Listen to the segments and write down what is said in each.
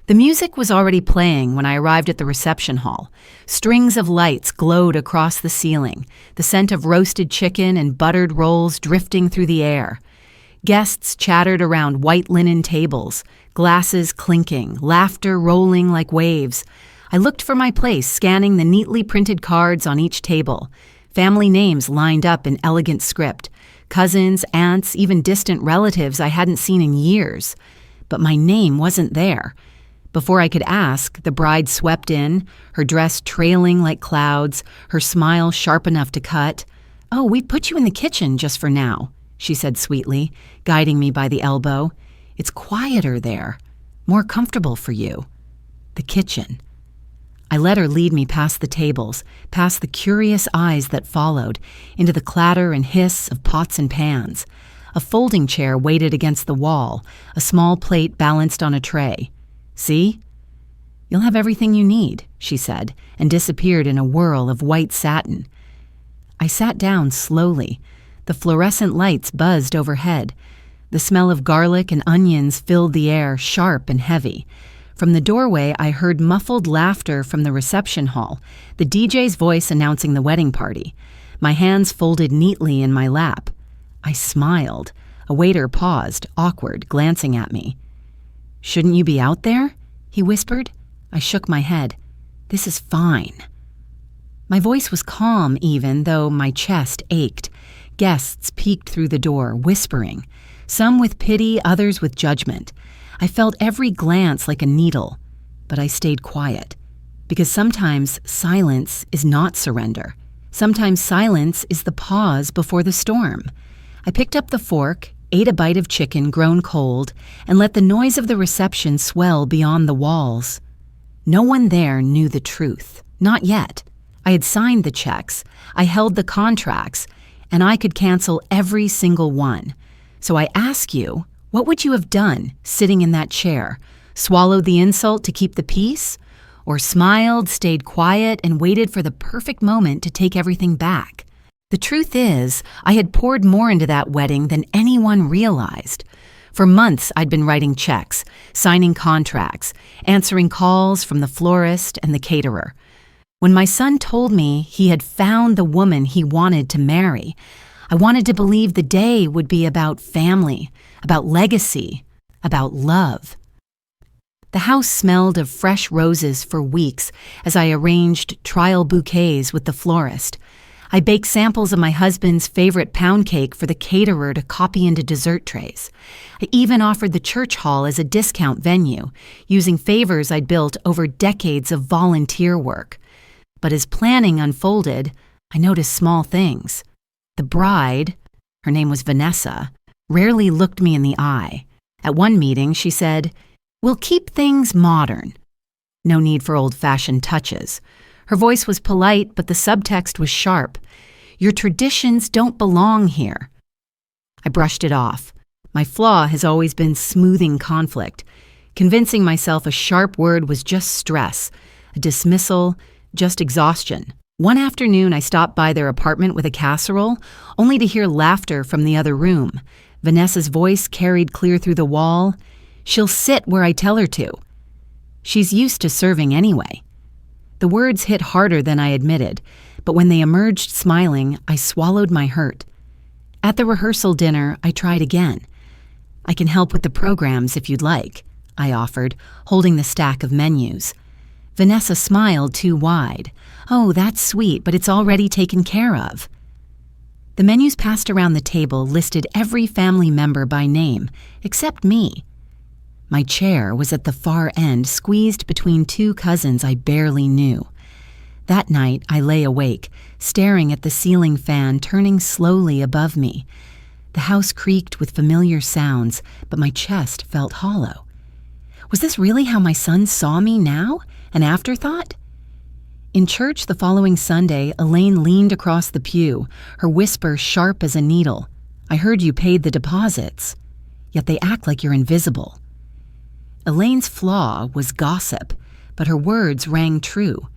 The music was already playing when I arrived at the reception hall. Strings of lights glowed across the ceiling, the scent of roasted chicken and buttered rolls drifting through the air. Guests chattered around white linen tables, glasses clinking, laughter rolling like waves. I looked for my place, scanning the neatly printed cards on each table. Family names lined up in elegant script. Cousins, aunts, even distant relatives I hadn't seen in years. But my name wasn't there. Before I could ask, the bride swept in, her dress trailing like clouds, her smile sharp enough to cut. "Oh, we put you in the kitchen just for now," she said sweetly, guiding me by the elbow. "It's quieter there, more comfortable for you." The kitchen. I let her lead me past the tables, past the curious eyes that followed, into the clatter and hiss of pots and pans. A folding chair waited against the wall, a small plate balanced on a tray. "See? You'll have everything you need," she said, and disappeared in a whirl of white satin. I sat down slowly. The fluorescent lights buzzed overhead. The smell of garlic and onions filled the air, sharp and heavy. From the doorway, I heard muffled laughter from the reception hall, the DJ's voice announcing the wedding party. My hands folded neatly in my lap. I smiled. A waiter paused, awkward, glancing at me. "Shouldn't you be out there?" he whispered. I shook my head. "This is fine." My voice was calm even, though my chest ached. Guests peeked through the door, whispering. Some with pity, others with judgment. I felt every glance like a needle, but I stayed quiet. Because sometimes silence is not surrender. Sometimes silence is the pause before the storm. I picked up the fork, ate a bite of chicken grown cold, and let the noise of the reception swell beyond the walls. No one there knew the truth. Not yet. I had signed the checks, I held the contracts, and I could cancel every single one. So I ask you, what would you have done sitting in that chair? Swallowed the insult to keep the peace? Or smiled, stayed quiet, and waited for the perfect moment to take everything back? The truth is, I had poured more into that wedding than anyone realized. For months, I'd been writing checks, signing contracts, answering calls from the florist and the caterer. When my son told me he had found the woman he wanted to marry, I wanted to believe the day would be about family, about legacy, about love. The house smelled of fresh roses for weeks as I arranged trial bouquets with the florist. I baked samples of my husband's favorite pound cake for the caterer to copy into dessert trays. I even offered the church hall as a discount venue, using favors I'd built over decades of volunteer work. But as planning unfolded, I noticed small things. The bride, her name was Vanessa, rarely looked me in the eye. At one meeting, she said, "We'll keep things modern." No need for old-fashioned touches. Her voice was polite, but the subtext was sharp. "Your traditions don't belong here." I brushed it off. My flaw has always been smoothing conflict. Convincing myself a sharp word was just stress, a dismissal, just exhaustion. One afternoon, I stopped by their apartment with a casserole, only to hear laughter from the other room. Vanessa's voice carried clear through the wall. "She'll sit where I tell her to." She's used to serving anyway. The words hit harder than I admitted, but when they emerged smiling, I swallowed my hurt. At the rehearsal dinner, I tried again. "I can help with the programs if you'd like," I offered, holding the stack of menus. Vanessa smiled too wide. "Oh, that's sweet, but it's already taken care of." The menus passed around the table listed every family member by name, except me. My chair was at the far end, squeezed between two cousins I barely knew. That night, I lay awake, staring at the ceiling fan turning slowly above me. The house creaked with familiar sounds, but my chest felt hollow. Was this really how my son saw me now? An afterthought? In church the following Sunday, Elaine leaned across the pew, her whisper sharp as a needle. "I heard you paid the deposits. Yet they act like you're invisible." Elaine's flaw was gossip, but her words rang true.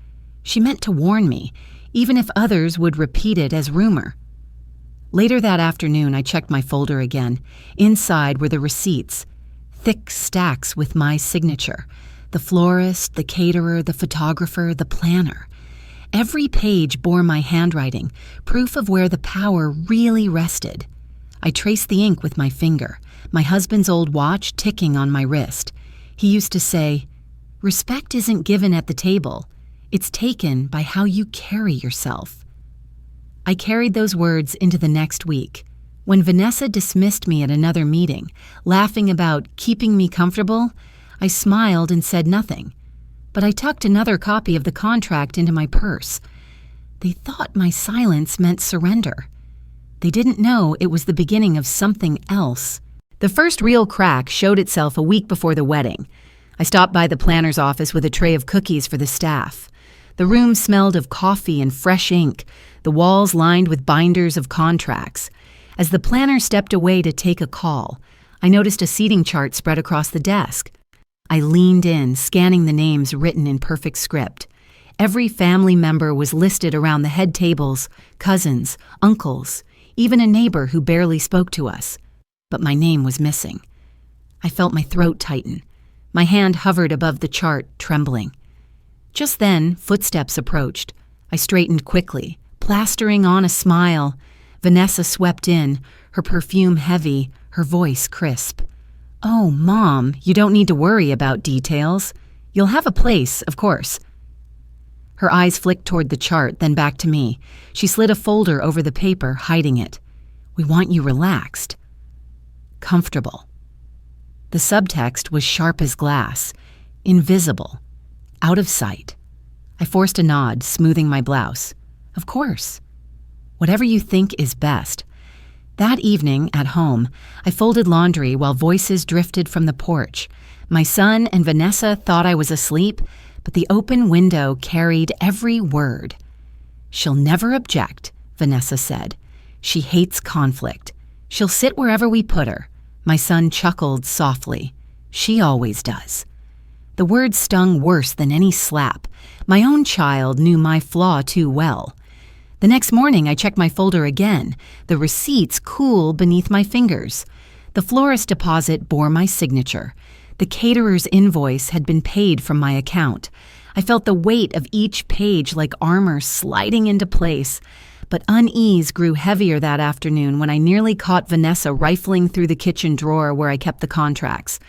She meant to warn me, even if others would repeat it as rumor. Later that afternoon, I checked my folder again. Inside were the receipts, thick stacks with my signature, The florist, the caterer, the photographer, the planner. Every page bore my handwriting, proof of where the power really rested. I traced the ink with my finger, my husband's old watch ticking on my wrist. He used to say, "Respect isn't given at the table. It's taken by how you carry yourself." I carried those words into the next week. When Vanessa dismissed me at another meeting, laughing about keeping me comfortable, I smiled and said nothing. But I tucked another copy of the contract into my purse. They thought my silence meant surrender. They didn't know it was the beginning of something else. The first real crack showed itself a week before the wedding. I stopped by the planner's office with a tray of cookies for the staff. The room smelled of coffee and fresh ink, the walls lined with binders of contracts. As the planner stepped away to take a call, I noticed a seating chart spread across the desk. I leaned in, scanning the names written in perfect script. Every family member was listed around the head tables, cousins, uncles, even a neighbor who barely spoke to us. But my name was missing. I felt my throat tighten. My hand hovered above the chart, trembling. Just then, footsteps approached. I straightened quickly, plastering on a smile. Vanessa swept in, her perfume heavy, her voice crisp. "Oh, Mom, you don't need to worry about details. You'll have a place, of course." Her eyes flicked toward the chart, then back to me. She slid a folder over the paper, hiding it. "We want you relaxed. Comfortable." The subtext was sharp as glass, invisible, out of sight. I forced a nod, smoothing my blouse. "Of course. Whatever you think is best." That evening, at home, I folded laundry while voices drifted from the porch. My son and Vanessa thought I was asleep, but the open window carried every word. "She'll never object," Vanessa said. "She hates conflict. She'll sit wherever we put her." My son chuckled softly. "She always does." The words stung worse than any slap. My own child knew my flaw too well. The next morning, I checked my folder again, the receipts cool beneath my fingers. The florist deposit bore my signature. The caterer's invoice had been paid from my account. I felt the weight of each page like armor sliding into place. But unease grew heavier that afternoon when I nearly caught Vanessa rifling through the kitchen drawer where I kept the contracts.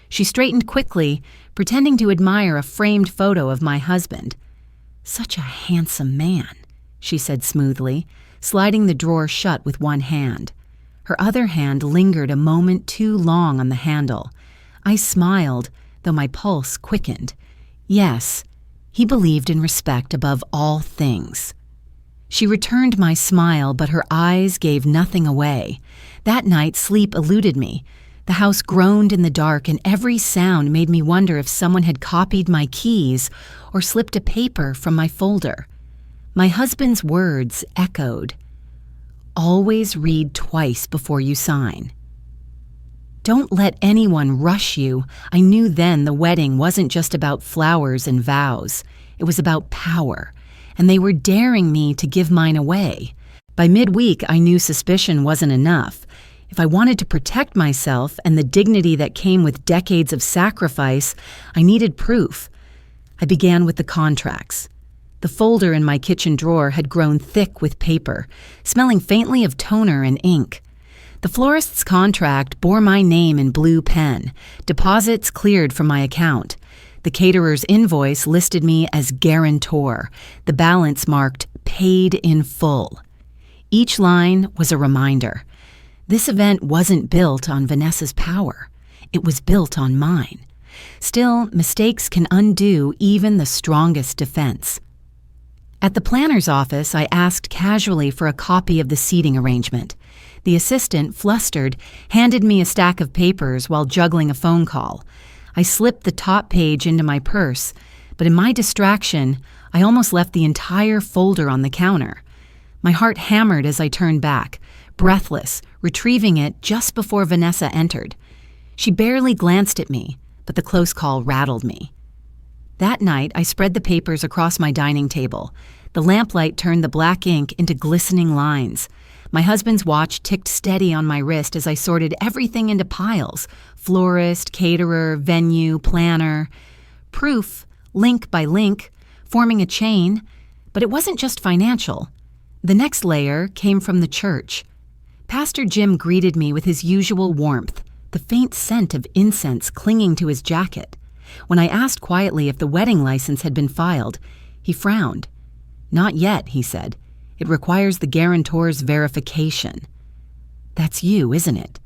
She straightened quickly, pretending to admire a framed photo of my husband. "Such a handsome man," she said smoothly, sliding the drawer shut with one hand. Her other hand lingered a moment too long on the handle. I smiled, though my pulse quickened. Yes, he believed in respect above all things. She returned my smile, but her eyes gave nothing away. That night, sleep eluded me. The house groaned in the dark, and every sound made me wonder if someone had copied my keys or slipped a paper from my folder. My husband's words echoed. "Always read twice before you sign." Don't let anyone rush you. I knew then the wedding wasn't just about flowers and vows. It was about power, and they were daring me to give mine away. By midweek, I knew suspicion wasn't enough. If I wanted to protect myself and the dignity that came with decades of sacrifice, I needed proof. I began with the contracts. The folder in my kitchen drawer had grown thick with paper, smelling faintly of toner and ink. The florist's contract bore my name in blue pen, deposits cleared from my account. The caterer's invoice listed me as guarantor, the balance marked paid in full. Each line was a reminder. This event wasn't built on Vanessa's power. It was built on mine. Still, mistakes can undo even the strongest defense. At the planner's office, I asked casually for a copy of the seating arrangement. The assistant, flustered, handed me a stack of papers while juggling a phone call. I slipped the top page into my purse, but in my distraction, I almost left the entire folder on the counter. My heart hammered as I turned back, breathless, retrieving it just before Vanessa entered. She barely glanced at me, but the close call rattled me. That night, I spread the papers across my dining table. The lamplight turned the black ink into glistening lines. My husband's watch ticked steady on my wrist as I sorted everything into piles: florist, caterer, venue, planner. Proof, link by link, forming a chain, but it wasn't just financial. The next layer came from the church. Pastor Jim greeted me with his usual warmth, the faint scent of incense clinging to his jacket. When I asked quietly if the wedding license had been filed, he frowned. "Not yet," he said. "It requires the guarantor's verification." "That's you, isn't it?"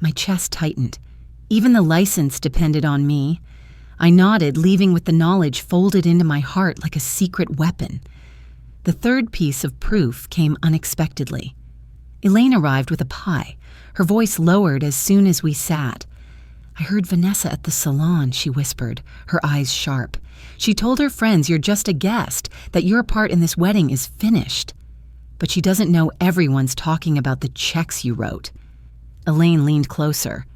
My chest tightened. Even the license depended on me. I nodded, leaving with the knowledge folded into my heart like a secret weapon. The third piece of proof came unexpectedly. Elaine arrived with a pie, her voice lowered as soon as we sat. "I heard Vanessa at the salon," she whispered, her eyes sharp. "She told her friends you're just a guest, that your part in this wedding is finished. But she doesn't know everyone's talking about the checks you wrote." Elaine leaned closer.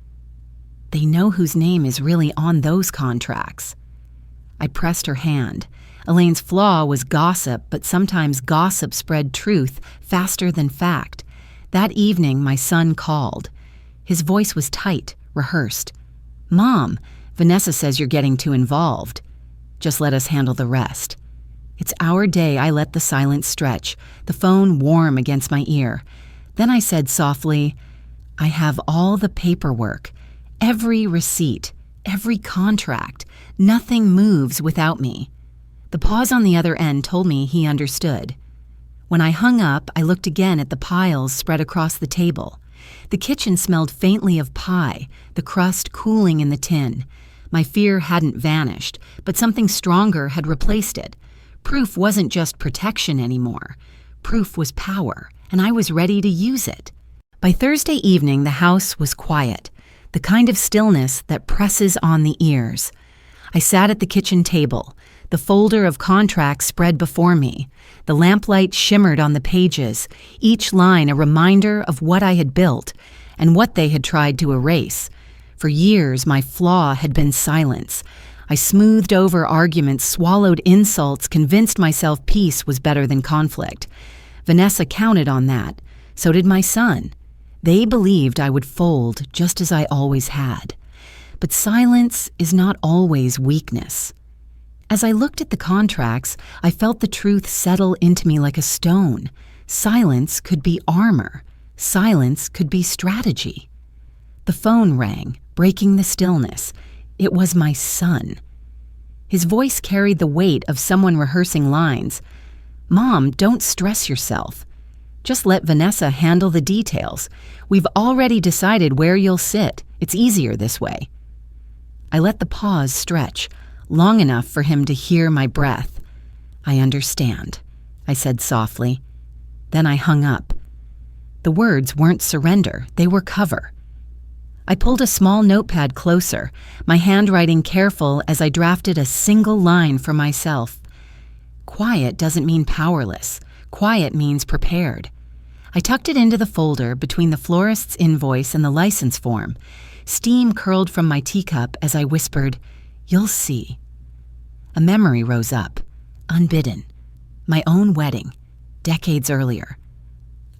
"They know whose name is really on those contracts." I pressed her hand. Elaine's flaw was gossip, but sometimes gossip spread truth faster than fact. That evening, my son called. His voice was tight, rehearsed. "Mom, Vanessa says you're getting too involved. Just let us handle the rest." "It's our day," I let the silence stretch, the phone warm against my ear. Then I said softly, "I have all the paperwork, every receipt, every contract. Nothing moves without me." The pause on the other end told me he understood. When I hung up, I looked again at the piles spread across the table. The kitchen smelled faintly of pie, the crust cooling in the tin. My fear hadn't vanished, but something stronger had replaced it. Proof wasn't just protection anymore. Proof was power, and I was ready to use it. By Thursday evening, the house was quiet, the kind of stillness that presses on the ears. I sat at the kitchen table, the folder of contracts spread before me. The lamplight shimmered on the pages, each line a reminder of what I had built and what they had tried to erase. For years, my flaw had been silence. I smoothed over arguments, swallowed insults, convinced myself peace was better than conflict. Vanessa counted on that. So did my son. They believed I would fold just as I always had. But silence is not always weakness. As I looked at the contracts, I felt the truth settle into me like a stone. Silence could be armor. Silence could be strategy. The phone rang, breaking the stillness. It was my son. His voice carried the weight of someone rehearsing lines. "Mom, don't stress yourself. Just let Vanessa handle the details. We've already decided where you'll sit. It's easier this way." I let the pause stretch, long enough for him to hear my breath. "I understand," I said softly. Then I hung up. The words weren't surrender, they were cover. I pulled a small notepad closer, my handwriting careful as I drafted a single line for myself. Quiet doesn't mean powerless. Quiet means prepared. I tucked it into the folder between the florist's invoice and the license form. Steam curled from my teacup as I whispered, "You'll see." A memory rose up, unbidden. My own wedding, decades earlier.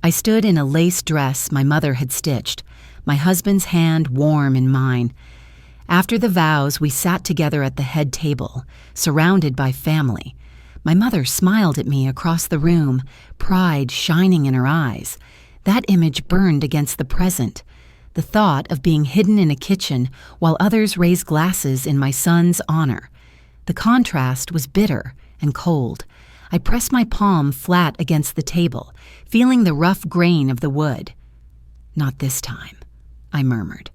I stood in a lace dress my mother had stitched, my husband's hand warm in mine. After the vows, we sat together at the head table, surrounded by family. My mother smiled at me across the room, pride shining in her eyes. That image burned against the present. The thought of being hidden in a kitchen while others raised glasses in my son's honor. The contrast was bitter and cold. I pressed my palm flat against the table, feeling the rough grain of the wood. "Not this time," I murmured.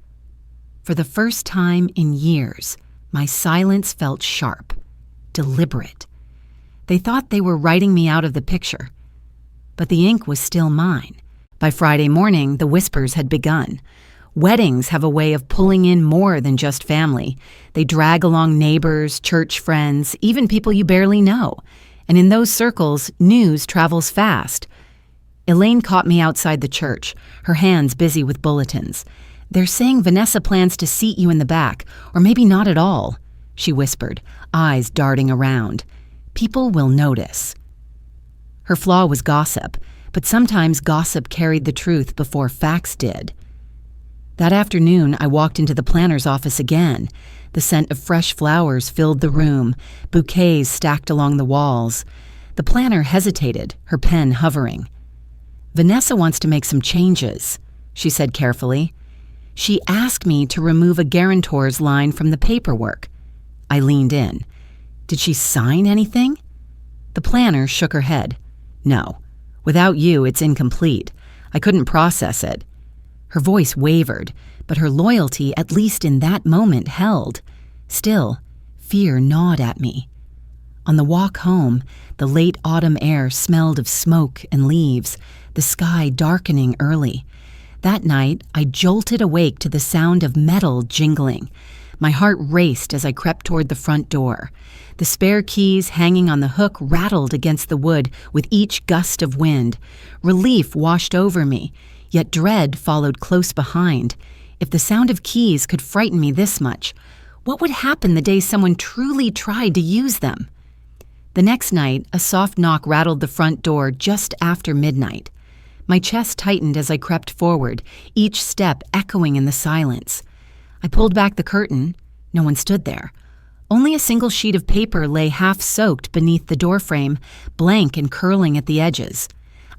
For the first time in years, my silence felt sharp, deliberate. They thought they were writing me out of the picture. But the ink was still mine. By Friday morning, the whispers had begun. Weddings have a way of pulling in more than just family. They drag along neighbors, church friends, even people you barely know. And in those circles, news travels fast. Elaine caught me outside the church, her hands busy with bulletins. "They're saying Vanessa plans to seat you in the back, or maybe not at all," she whispered, eyes darting around. "People will notice." Her flaw was gossip, but sometimes gossip carried the truth before facts did. That afternoon, I walked into the planner's office again. The scent of fresh flowers filled the room, bouquets stacked along the walls. The planner hesitated, her pen hovering. "Vanessa wants to make some changes," she said carefully. "She asked me to remove a guarantor's line from the paperwork." I leaned in. "Did she sign anything?" The planner shook her head. "No. Without you, it's incomplete. I couldn't process it." Her voice wavered, but her loyalty, at least in that moment, held. Still, fear gnawed at me. On the walk home, the late autumn air smelled of smoke and leaves, the sky darkening early. That night, I jolted awake to the sound of metal jingling. My heart raced as I crept toward the front door. The spare keys hanging on the hook rattled against the wood with each gust of wind. Relief washed over me, yet dread followed close behind. If the sound of keys could frighten me this much, what would happen the day someone truly tried to use them? The next night, a soft knock rattled the front door just after midnight. My chest tightened as I crept forward, each step echoing in the silence. I pulled back the curtain. No one stood there. Only a single sheet of paper lay half-soaked beneath the doorframe, blank and curling at the edges.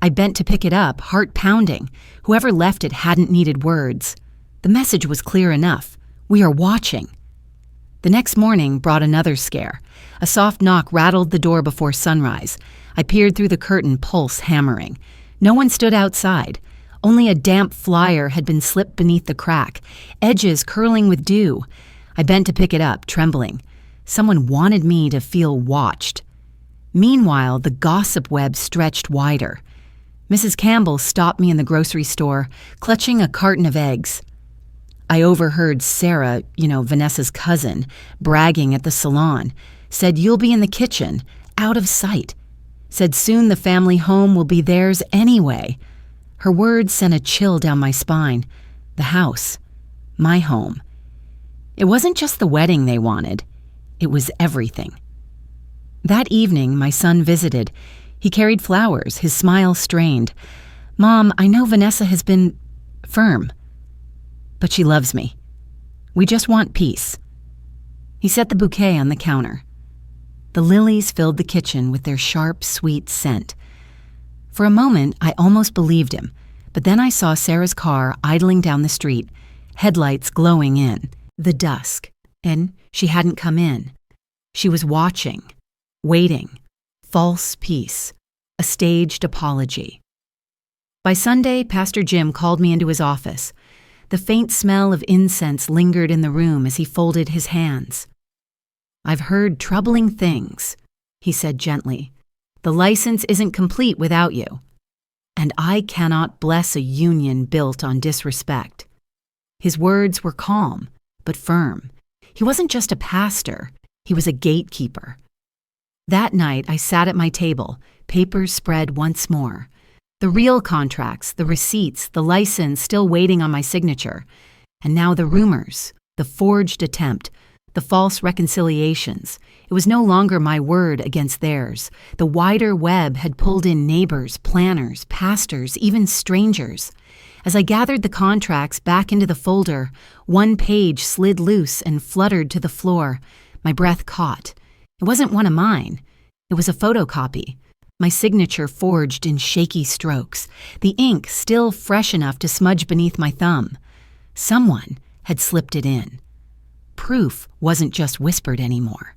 I bent to pick it up, heart pounding. Whoever left it hadn't needed words. The message was clear enough. "We are watching." The next morning brought another scare. A soft knock rattled the door before sunrise. I peered through the curtain, pulse hammering. No one stood outside. Only a damp flyer had been slipped beneath the crack, edges curling with dew. I bent to pick it up, trembling. Someone wanted me to feel watched. Meanwhile, the gossip web stretched wider. Mrs. Campbell stopped me in the grocery store, clutching a carton of eggs. I overheard Sarah, Vanessa's cousin, bragging at the salon. Said, "You'll be in the kitchen, out of sight." Said soon the family home will be theirs anyway. Her words sent a chill down my spine. The house. My home. It wasn't just the wedding they wanted. It was everything. That evening, my son visited. He carried flowers, his smile strained. "Mom, I know Vanessa has been firm, but she loves me. We just want peace." He set the bouquet on the counter. The lilies filled the kitchen with their sharp, sweet scent. For a moment, I almost believed him, but then I saw Sarah's car idling down the street, headlights glowing in the dusk, and she hadn't come in. She was watching, waiting, false peace, a staged apology. By Sunday, Pastor Jim called me into his office. The faint smell of incense lingered in the room as he folded his hands. "I've heard troubling things," he said gently. "The license isn't complete without you. And I cannot bless a union built on disrespect." His words were calm, but firm. He wasn't just a pastor, he was a gatekeeper. That night, I sat at my table, papers spread once more. The real contracts, the receipts, the license still waiting on my signature. And now the rumors, the forged attempt, the false reconciliations. It was no longer my word against theirs. The wider web had pulled in neighbors, planners, pastors, even strangers. As I gathered the contracts back into the folder, one page slid loose and fluttered to the floor. My breath caught. It wasn't one of mine. It was a photocopy. My signature forged in shaky strokes, the ink still fresh enough to smudge beneath my thumb. Someone had slipped it in. Proof wasn't just whispered anymore.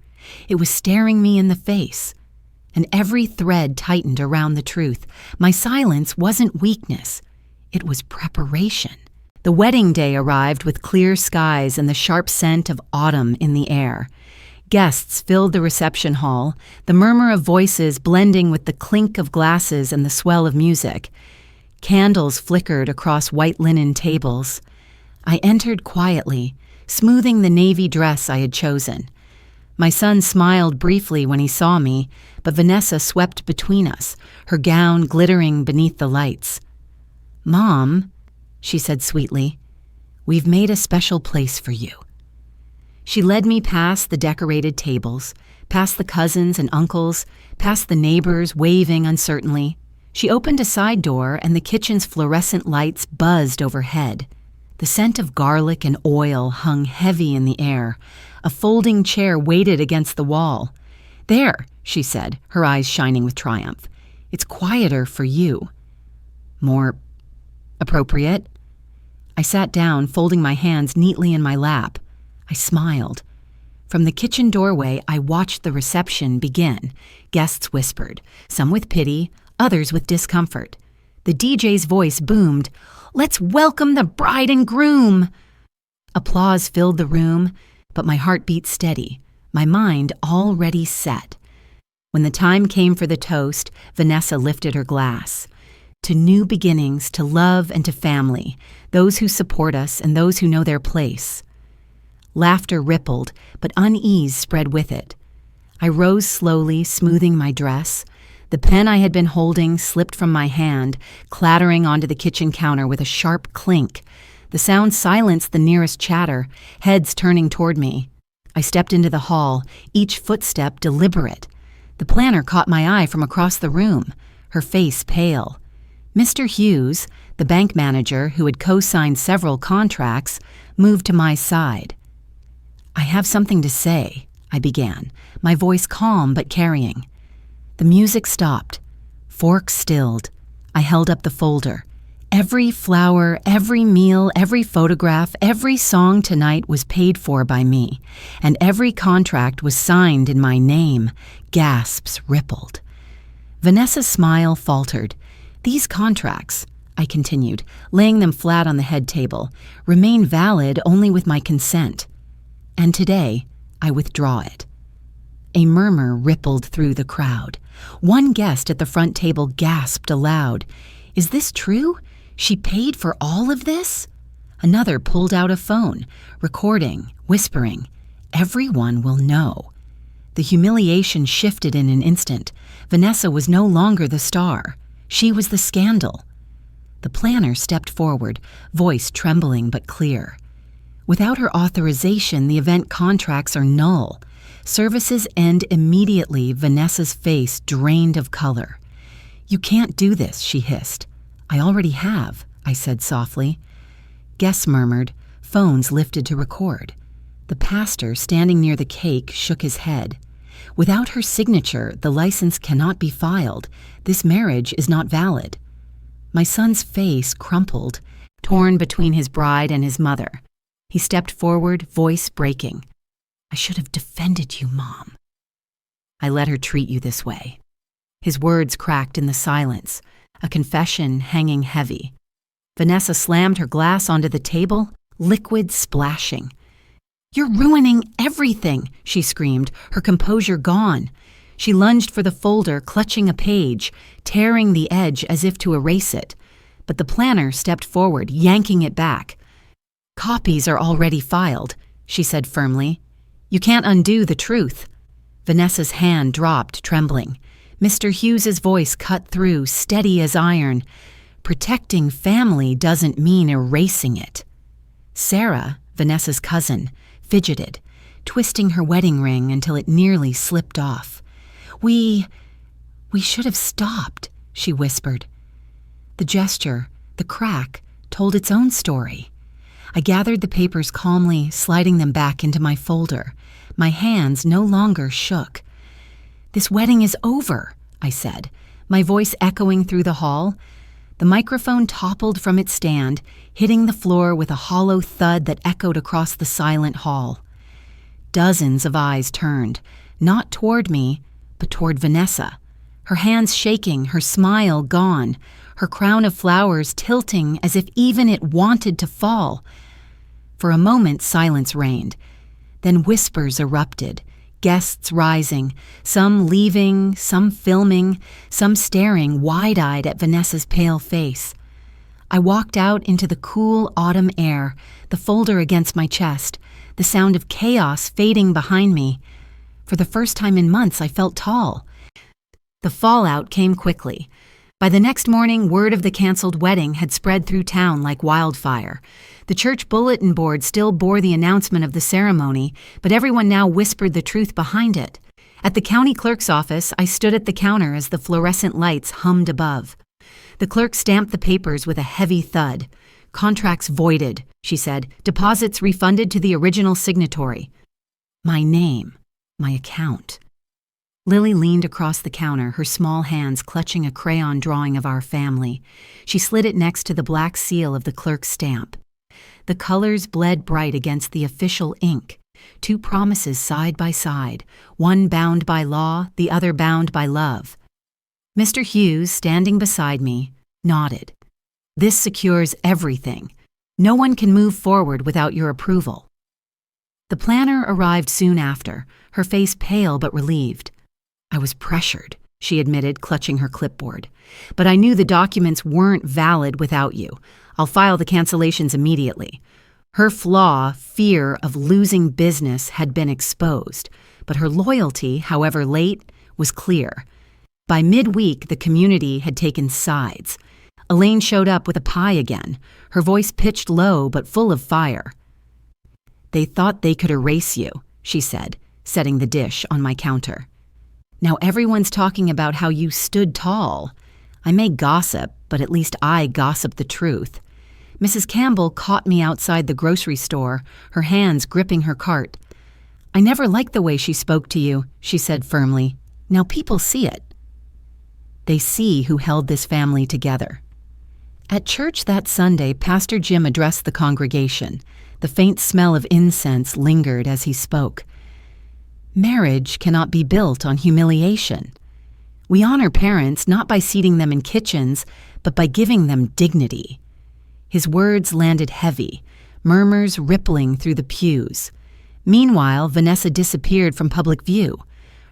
It was staring me in the face. And every thread tightened around the truth. My silence wasn't weakness. It was preparation. The wedding day arrived with clear skies and the sharp scent of autumn in the air. Guests filled the reception hall, the murmur of voices blending with the clink of glasses and the swell of music. Candles flickered across white linen tables. I entered quietly, smoothing the navy dress I had chosen. My son smiled briefly when he saw me, but Vanessa swept between us, her gown glittering beneath the lights. "Mom," she said sweetly, "we've made a special place for you." She led me past the decorated tables, past the cousins and uncles, past the neighbors waving uncertainly. She opened a side door and the kitchen's fluorescent lights buzzed overhead. The scent of garlic and oil hung heavy in the air. A folding chair waited against the wall. "There," she said, her eyes shining with triumph. "It's quieter for you." "More appropriate?" I sat down, folding my hands neatly in my lap. I smiled. From the kitchen doorway, I watched the reception begin. Guests whispered, some with pity, others with discomfort. The DJ's voice boomed, "Let's welcome the bride and groom!" Applause filled the room, but my heart beat steady, my mind already set. When the time came for the toast, Vanessa lifted her glass. "To new beginnings, to love and to family, those who support us and those who know their place." Laughter rippled, but unease spread with it. I rose slowly, smoothing my dress. The pen I had been holding slipped from my hand, clattering onto the kitchen counter with a sharp clink. The sound silenced the nearest chatter, heads turning toward me. I stepped into the hall, each footstep deliberate. The planner caught my eye from across the room, her face pale. Mr. Hughes, the bank manager who had co-signed several contracts, moved to my side. "I have something to say," I began, my voice calm but carrying. The music stopped. Forks stilled. I held up the folder. Every flower, every meal, every photograph, every song tonight was paid for by me, and every contract was signed in my name. Gasps rippled. Vanessa's smile faltered. "These contracts," I continued, laying them flat on the head table, "remain valid only with my consent. And today, I withdraw it." A murmur rippled through the crowd. One guest at the front table gasped aloud. "Is this true? She paid for all of this?" Another pulled out a phone, recording, whispering, "Everyone will know." The humiliation shifted in an instant. Vanessa was no longer the star. She was the scandal. The planner stepped forward, voice trembling but clear. "Without her authorization, the event contracts are null. Services end immediately." Vanessa's face drained of color. "You can't do this," she hissed. "I already have," I said softly. Guests murmured, phones lifted to record. The pastor, standing near the cake, shook his head. "Without her signature, the license cannot be filed. This marriage is not valid." My son's face crumpled, torn between his bride and his mother. He stepped forward, voice breaking. "I should have defended you, Mom. I let her treat you this way." His words cracked in the silence, a confession hanging heavy. Vanessa slammed her glass onto the table, liquid splashing. "You're ruining everything," she screamed, her composure gone. She lunged for the folder, clutching a page, tearing the edge as if to erase it. But the planner stepped forward, yanking it back. "Copies are already filed," she said firmly. "You can't undo the truth." Vanessa's hand dropped, trembling. Mr. Hughes's voice cut through, steady as iron. "Protecting family doesn't mean erasing it." Sarah, Vanessa's cousin, fidgeted, twisting her wedding ring until it nearly slipped off. We should have stopped," she whispered. The gesture, the crack, told its own story. I gathered the papers calmly, sliding them back into my folder. My hands no longer shook. "This wedding is over," I said, my voice echoing through the hall. The microphone toppled from its stand, hitting the floor with a hollow thud that echoed across the silent hall. Dozens of eyes turned, not toward me, but toward Vanessa, her hands shaking, her smile gone, her crown of flowers tilting as if even it wanted to fall. For a moment, silence reigned. Then whispers erupted, guests rising, some leaving, some filming, some staring wide-eyed at Vanessa's pale face. I walked out into the cool autumn air, the folder against my chest, the sound of chaos fading behind me. For the first time in months, I felt tall. The fallout came quickly. By the next morning, word of the canceled wedding had spread through town like wildfire. The church bulletin board still bore the announcement of the ceremony, but everyone now whispered the truth behind it. At the county clerk's office, I stood at the counter as the fluorescent lights hummed above. The clerk stamped the papers with a heavy thud. Contracts voided, she said. Deposits refunded to the original signatory. My name. My account. Lily leaned across the counter, her small hands clutching a crayon drawing of our family. She slid it next to the black seal of the clerk's stamp. The colors bled bright against the official ink. 2 promises side by side, one bound by law, the other bound by love. Mr. Hughes, standing beside me, nodded. This secures everything. No one can move forward without your approval. The planner arrived soon after, her face pale but relieved. I was pressured, she admitted, clutching her clipboard. But I knew the documents weren't valid without you. I'll file the cancellations immediately. Her flaw, fear of losing business, had been exposed, but her loyalty, however late, was clear. By midweek, the community had taken sides. Elaine showed up with a pie again, her voice pitched low but full of fire. They thought they could erase you, she said, setting the dish on my counter. Now everyone's talking about how you stood tall. I may gossip, but at least I gossip the truth. Mrs. Campbell caught me outside the grocery store, her hands gripping her cart. I never liked the way she spoke to you, she said firmly. Now people see it. They see who held this family together. At church that Sunday, Pastor Jim addressed the congregation. The faint smell of incense lingered as he spoke. Marriage cannot be built on humiliation. We honor parents not by seating them in kitchens, but by giving them dignity. His words landed heavy, murmurs rippling through the pews. Meanwhile, Vanessa disappeared from public view.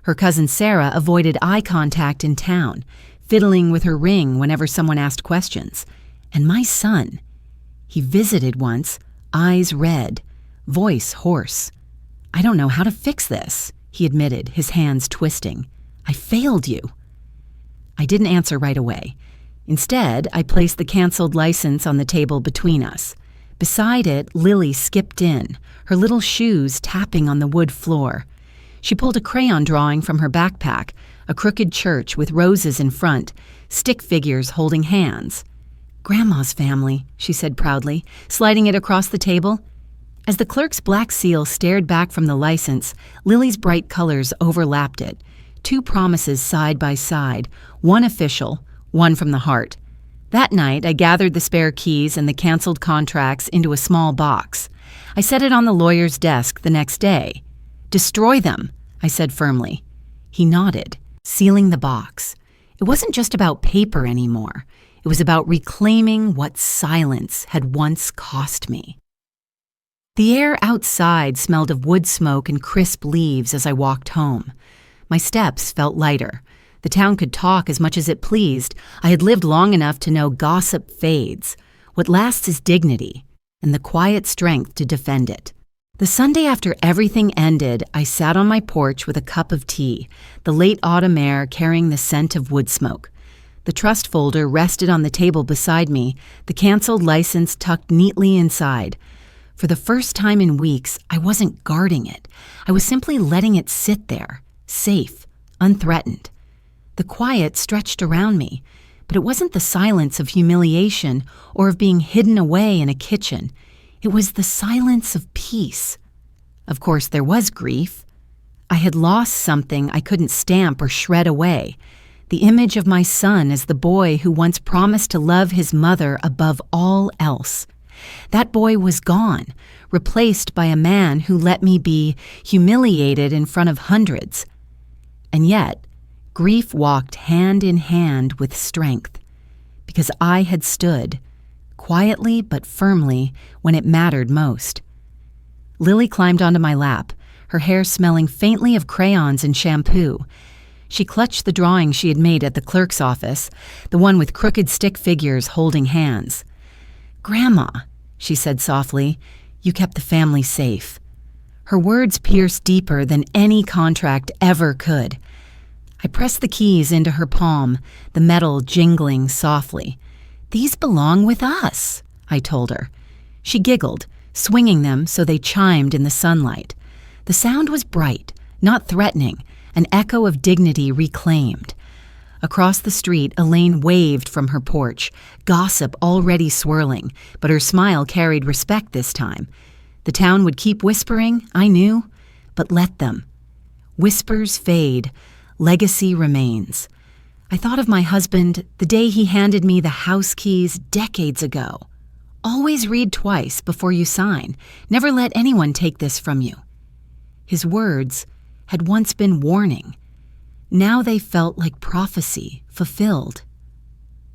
Her cousin Sarah avoided eye contact in town, fiddling with her ring whenever someone asked questions. And my son, he visited once, eyes red, voice hoarse. I don't know how to fix this, he admitted, his hands twisting. I failed you. I didn't answer right away. Instead, I placed the canceled license on the table between us. Beside it, Lily skipped in, her little shoes tapping on the wood floor. She pulled a crayon drawing from her backpack, a crooked church with roses in front, stick figures holding hands. Grandma's family, she said proudly, sliding it across the table. As the clerk's black seal stared back from the license, Lily's bright colors overlapped it. 2 promises side by side, one official, one from the heart. That night, I gathered the spare keys and the canceled contracts into a small box. I set it on the lawyer's desk the next day. Destroy them, I said firmly. He nodded, sealing the box. It wasn't just about paper anymore. It was about reclaiming what silence had once cost me. The air outside smelled of wood smoke and crisp leaves as I walked home. My steps felt lighter. The town could talk as much as it pleased. I had lived long enough to know gossip fades. What lasts is dignity, and the quiet strength to defend it. The Sunday after everything ended, I sat on my porch with a cup of tea, the late autumn air carrying the scent of wood smoke. The trust folder rested on the table beside me, the canceled license tucked neatly inside. For the first time in weeks, I wasn't guarding it. I was simply letting it sit there, safe, unthreatened. The quiet stretched around me, but it wasn't the silence of humiliation or of being hidden away in a kitchen. It was the silence of peace. Of course, there was grief. I had lost something I couldn't stamp or shred away. The image of my son as the boy who once promised to love his mother above all else. That boy was gone, replaced by a man who let me be humiliated in front of hundreds. And yet, grief walked hand in hand with strength, because I had stood, quietly but firmly, when it mattered most. Lily climbed onto my lap, her hair smelling faintly of crayons and shampoo. She clutched the drawing she had made at the clerk's office, the one with crooked stick figures holding hands. "Grandma," she said softly, "you kept the family safe." Her words pierced deeper than any contract ever could. I pressed the keys into her palm, the metal jingling softly. "These belong with us," I told her. She giggled, swinging them so they chimed in the sunlight. The sound was bright, not threatening, an echo of dignity reclaimed. Across the street, Elaine waved from her porch, gossip already swirling, but her smile carried respect this time. The town would keep whispering, I knew, but let them. Whispers fade, legacy remains. I thought of my husband the day he handed me the house keys decades ago. Always read twice before you sign. Never let anyone take this from you. His words had once been warning. Now they felt like prophecy fulfilled.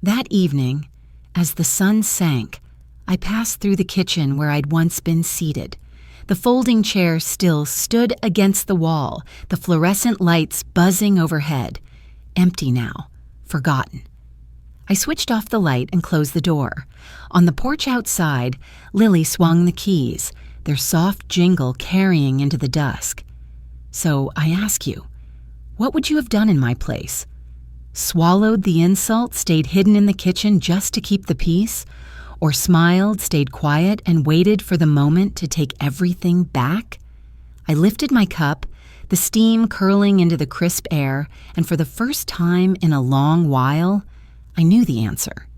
That evening, as the sun sank, I passed through the kitchen where I'd once been seated. The folding chair still stood against the wall, the fluorescent lights buzzing overhead. Empty now, forgotten. I switched off the light and closed the door. On the porch outside, Lily swung the keys, their soft jingle carrying into the dusk. So I ask you, what would you have done in my place? Swallowed the insult, stayed hidden in the kitchen just to keep the peace? Or smiled, stayed quiet, and waited for the moment to take everything back? I lifted my cup, the steam curling into the crisp air, and for the first time in a long while, I knew the answer.